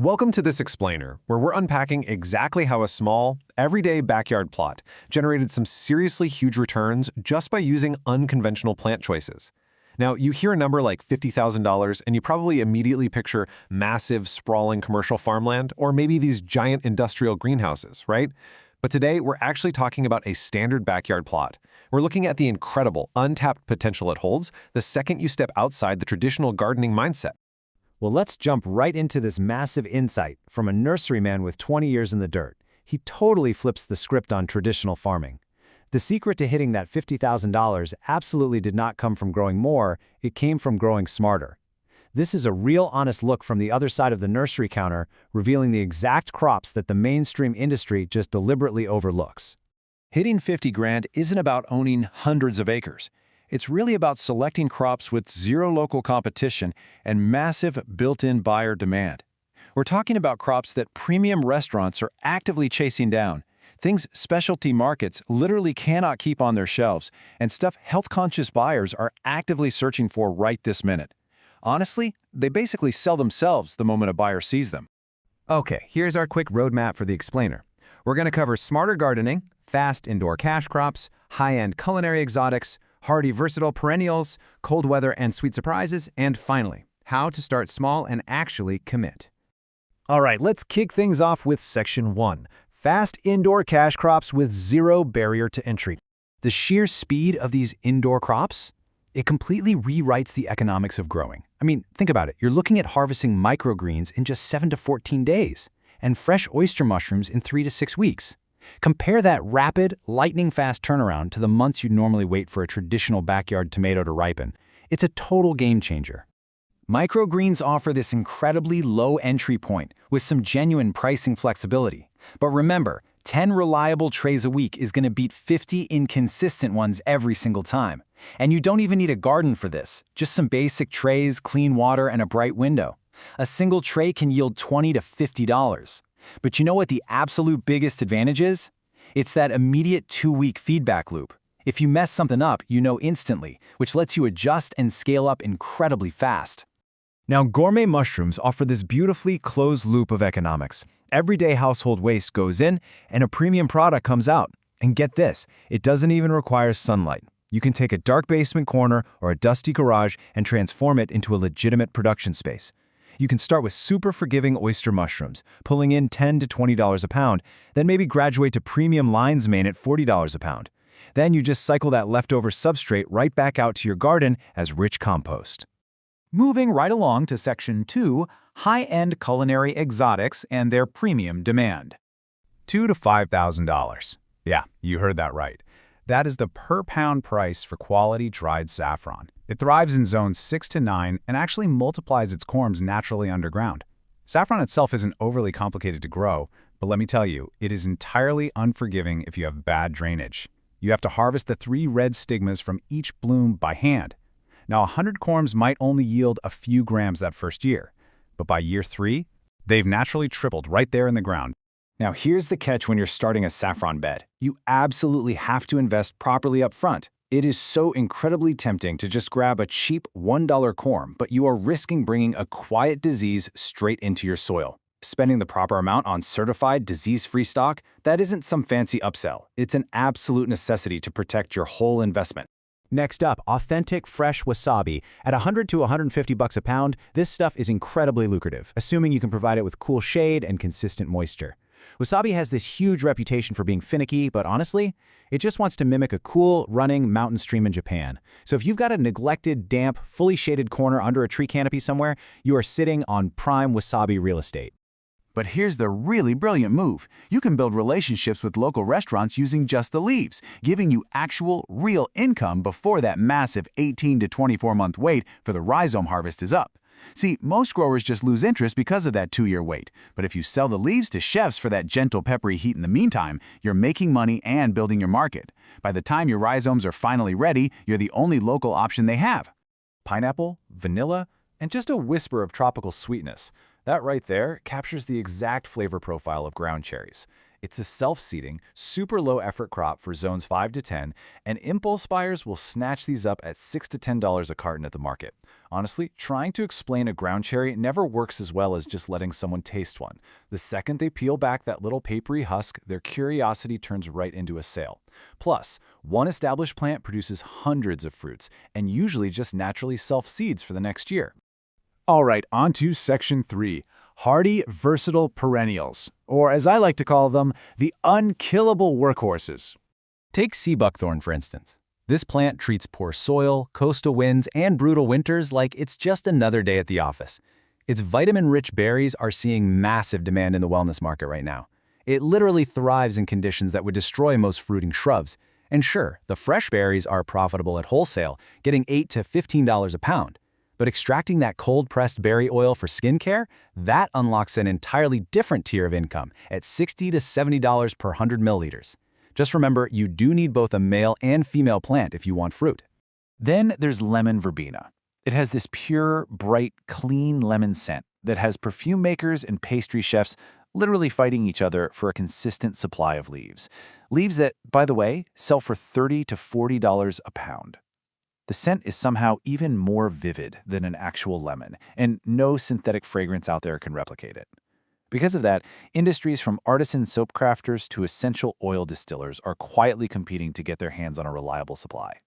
Welcome to this explainer, where we're unpacking exactly how a small, everyday backyard plot generated some seriously huge returns just by using unconventional plant choices. Now, you hear a number like $50,000 and you probably immediately picture massive, sprawling commercial farmland or maybe these giant industrial greenhouses, right? But today, we're actually talking about a standard backyard plot. We're looking at the incredible, untapped potential it holds the second you step outside the traditional gardening mindset. Well, let's jump right into this massive insight from a nurseryman with 20 years in the dirt. He totally flips the script on traditional farming. The secret to hitting that $50,000 absolutely did not come from growing more, it came from growing smarter. This is a real honest look from the other side of the nursery counter, revealing the exact crops that the mainstream industry just deliberately overlooks. Hitting 50 grand isn't about owning hundreds of acres. It's really about selecting crops with zero local competition and massive built-in buyer demand. We're talking about crops that premium restaurants are actively chasing down, things specialty markets literally cannot keep on their shelves, and stuff health-conscious buyers are actively searching for right this minute. Honestly, they basically sell themselves the moment a buyer sees them. Okay, here's our quick roadmap for the explainer. We're going to cover smarter gardening, fast indoor cash crops, high-end culinary exotics, hardy versatile perennials, cold weather and sweet surprises, and finally, how to start small and actually commit. All right, let's kick things off with Section 1, fast indoor cash crops with zero barrier to entry. The sheer speed of these indoor crops, it completely rewrites the economics of growing. I mean, think about it. You're looking at harvesting microgreens in just 7 to 14 days and fresh oyster mushrooms in 3 to 6 weeks. Compare that rapid, lightning-fast turnaround to the months you'd normally wait for a traditional backyard tomato to ripen. It's a total game changer. Microgreens offer this incredibly low entry point with some genuine pricing flexibility. But remember, 10 reliable trays a week is going to beat 50 inconsistent ones every single time. And you don't even need a garden for this, just some basic trays, clean water, and a bright window. A single tray can yield $20 to $50. But you know what the absolute biggest advantage is? It's that immediate 2-week feedback loop. If you mess something up, you know instantly, which lets you adjust and scale up incredibly fast. Now, gourmet mushrooms offer this beautifully closed loop of economics. Everyday household waste goes in, and a premium product comes out. And get this, it doesn't even require sunlight. You can take a dark basement corner or a dusty garage and transform it into a legitimate production space. You can start with super forgiving oyster mushrooms, pulling in $10 to $20 a pound, then maybe graduate to premium lion's mane at $40 a pound. Then you just cycle that leftover substrate right back out to your garden as rich compost. Moving right along to Section 2, high-end culinary exotics and their premium demand. $2,000 to $5,000. Yeah, you heard that right. That is the per-pound price for quality dried saffron. It thrives in zones 6 to 9 and actually multiplies its corms naturally underground. Saffron itself isn't overly complicated to grow, but let me tell you, it is entirely unforgiving if you have bad drainage. You have to harvest the 3 red stigmas from each bloom by hand. Now, 100 corms might only yield a few grams that first year, but by year 3, they've naturally tripled right there in the ground. Now, here's the catch when you're starting a saffron bed. You absolutely have to invest properly up front. It is so incredibly tempting to just grab a cheap $1 corm, but you are risking bringing a quiet disease straight into your soil. Spending the proper amount on certified disease-free stock, that isn't some fancy upsell. It's an absolute necessity to protect your whole investment. Next up, authentic fresh wasabi. At $100 to $150 a pound, this stuff is incredibly lucrative, assuming you can provide it with cool shade and consistent moisture. Wasabi has this huge reputation for being finicky, but honestly, it just wants to mimic a cool, running mountain stream in Japan. So if you've got a neglected, damp, fully shaded corner under a tree canopy somewhere, you are sitting on prime wasabi real estate. But here's the really brilliant move. You can build relationships with local restaurants using just the leaves, giving you actual, real income before that massive 18 to 24-month wait for the rhizome harvest is up. See, most growers just lose interest because of that 2-year wait. But if you sell the leaves to chefs for that gentle, peppery heat in the meantime, you're making money and building your market. By the time your rhizomes are finally ready, you're the only local option they have. Pineapple, vanilla, and just a whisper of tropical sweetness. That right there captures the exact flavor profile of ground cherries. It's a self-seeding, super low-effort crop for zones 5 to 10, and impulse buyers will snatch these up at $6 to $10 a carton at the market. Honestly, trying to explain a ground cherry never works as well as just letting someone taste one. The second they peel back that little papery husk, their curiosity turns right into a sale. Plus, one established plant produces hundreds of fruits, and usually just naturally self-seeds for the next year. All right, on to Section 3, hardy, versatile perennials, or as I like to call them, the unkillable workhorses. Take sea buckthorn, for instance. This plant treats poor soil, coastal winds, and brutal winters like it's just another day at the office. Its vitamin-rich berries are seeing massive demand in the wellness market right now. It literally thrives in conditions that would destroy most fruiting shrubs. And sure, the fresh berries are profitable at wholesale, getting $8 to $15 a pound. But extracting that cold-pressed berry oil for skincare, that unlocks an entirely different tier of income at $60 to $70 per 100 milliliters. Just remember, you do need both a male and female plant if you want fruit. Then there's lemon verbena. It has this pure, bright, clean lemon scent that has perfume makers and pastry chefs literally fighting each other for a consistent supply of leaves. Leaves that, by the way, sell for $30 to $40 a pound. The scent is somehow even more vivid than an actual lemon, and no synthetic fragrance out there can replicate it. Because of that, industries from artisan soap crafters to essential oil distillers are quietly competing to get their hands on a reliable supply.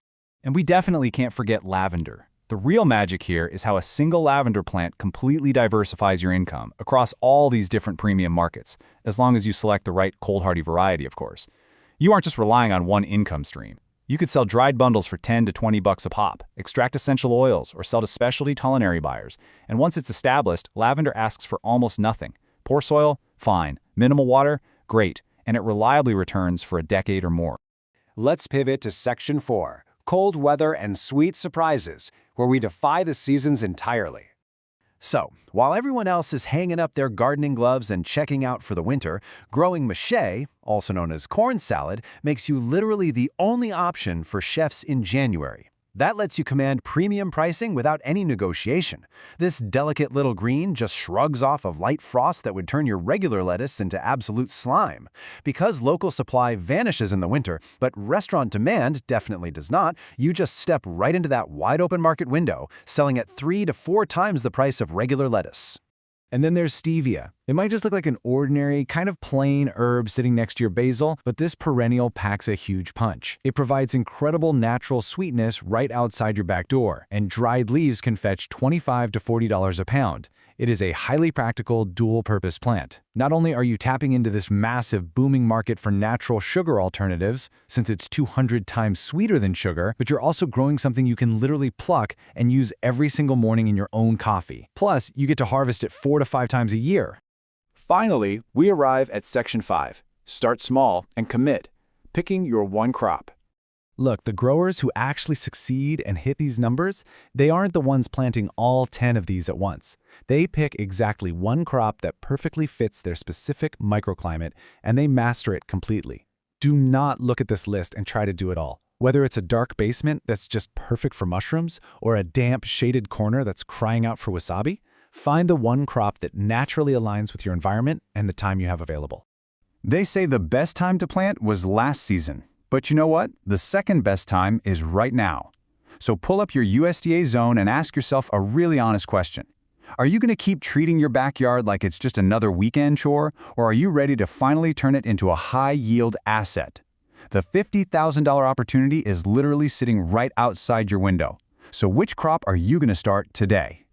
And we definitely can't forget lavender. The real magic here is how a single lavender plant completely diversifies your income across all these different premium markets, as long as you select the right cold-hardy variety, of course. You aren't just relying on one income stream. You could sell dried bundles for $10 to $20 a pop, extract essential oils, or sell to specialty culinary buyers. And once it's established, lavender asks for almost nothing. Poor soil? Fine. Minimal water? Great. And it reliably returns for a decade or more. Let's pivot to Section 4, cold weather and sweet surprises, where we defy the seasons entirely. So, while everyone else is hanging up their gardening gloves and checking out for the winter, growing mache, also known as corn salad, makes you literally the only option for chefs in January. That lets you command premium pricing without any negotiation. This delicate little green just shrugs off of light frost that would turn your regular lettuce into absolute slime. Because local supply vanishes in the winter, but restaurant demand definitely does not, you just step right into that wide-open market window, selling at 3 to 4 times the price of regular lettuce. And then there's stevia. It might just look like an ordinary, kind of plain herb sitting next to your basil, but this perennial packs a huge punch. It provides incredible natural sweetness right outside your back door, and dried leaves can fetch $25 to $40 a pound. It is a highly practical, dual-purpose plant. Not only are you tapping into this massive, booming market for natural sugar alternatives, since it's 200 times sweeter than sugar, but you're also growing something you can literally pluck and use every single morning in your own coffee. Plus, you get to harvest it 4 to 5 times a year. Finally, we arrive at Section 5. Start small and commit, picking your one crop. Look, the growers who actually succeed and hit these numbers, they aren't the ones planting all 10 of these at once. They pick exactly one crop that perfectly fits their specific microclimate, and they master it completely. Do not look at this list and try to do it all. Whether it's a dark basement that's just perfect for mushrooms, or a damp, shaded corner that's crying out for wasabi, find the one crop that naturally aligns with your environment and the time you have available. They say the best time to plant was last season. But you know what? The second best time is right now. So pull up your USDA zone and ask yourself a really honest question. Are you going to keep treating your backyard like it's just another weekend chore, or are you ready to finally turn it into a high-yield asset? The $50,000 opportunity is literally sitting right outside your window. So which crop are you going to start today?